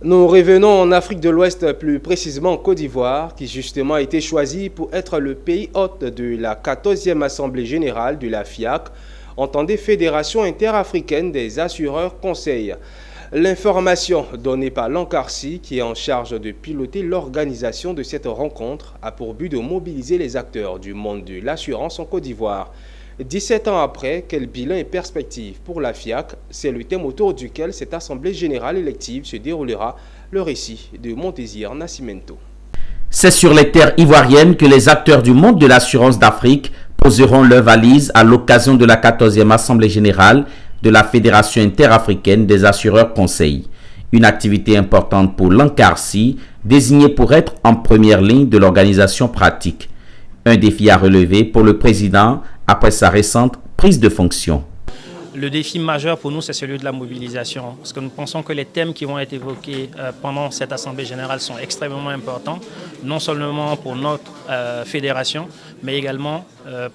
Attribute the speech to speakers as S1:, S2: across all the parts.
S1: Nous revenons en Afrique de l'Ouest, plus précisément en Côte d'Ivoire, qui justement a été choisi pour être le pays hôte de la 14e Assemblée générale de la FIAC, entendez Fédération interafricaine des assureurs conseils. L'information donnée par l'Ancarci, qui est en charge de piloter l'organisation de cette rencontre, a pour but de mobiliser les acteurs du monde de l'assurance en Côte d'Ivoire. 17 ans après, quel bilan et perspective pour la FIAC? C'est le thème autour duquel cette Assemblée générale élective se déroulera. Le récit de Montésir Nascimento.
S2: C'est sur les terres ivoiriennes que les acteurs du monde de l'assurance d'Afrique poseront leurs valises à l'occasion de la 14e Assemblée générale de la Fédération interafricaine des assureurs conseils. Une activité importante pour l'Ancarci, désigné pour être en première ligne de l'organisation pratique. Un défi à relever pour le président après sa récente prise de fonction.
S3: Le défi majeur pour nous, c'est celui de la mobilisation, parce que nous pensons que les thèmes qui vont être évoqués pendant cette Assemblée générale sont extrêmement importants, non seulement pour notre fédération, mais également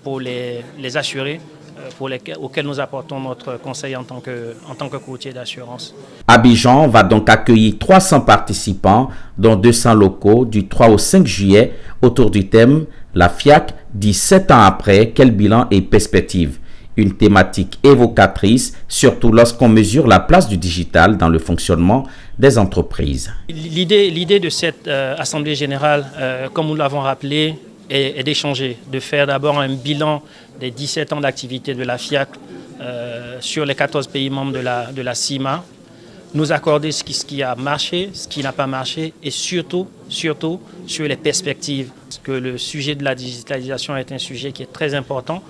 S3: pour les assurés auxquels nous apportons notre conseil en tant que courtier d'assurance.
S2: Abidjan va donc accueillir 300 participants, dont 200 locaux, du 3 au 5 juillet, autour du thème « La FIAC, 17 ans après, quel bilan et perspective ?» Une thématique évocatrice, surtout lorsqu'on mesure la place du digital dans le fonctionnement des entreprises.
S3: L'idée de cette Assemblée générale, comme nous l'avons rappelé, est d'échanger, de faire d'abord un bilan des 17 ans d'activité de la FIAC sur les 14 pays membres de la CIMA, nous accorder ce qui a marché, ce qui n'a pas marché et surtout sur les perspectives. Parce que le sujet de la digitalisation est un sujet qui est très important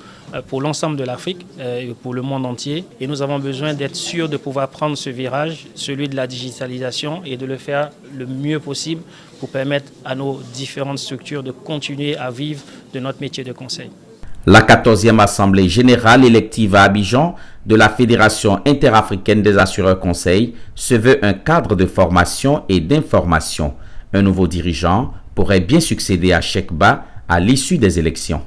S3: pour l'ensemble de l'Afrique et pour le monde entier. Et nous avons besoin d'être sûrs de pouvoir prendre ce virage, celui de la digitalisation, et de le faire le mieux possible pour permettre à nos différentes structures de continuer à vivre de notre métier de conseil.
S2: La 14e Assemblée générale élective à Abidjan de la Fédération interafricaine des assureurs conseils se veut un cadre de formation et d'information. Un nouveau dirigeant pourrait bien succéder à Cheikh Ba à l'issue des élections.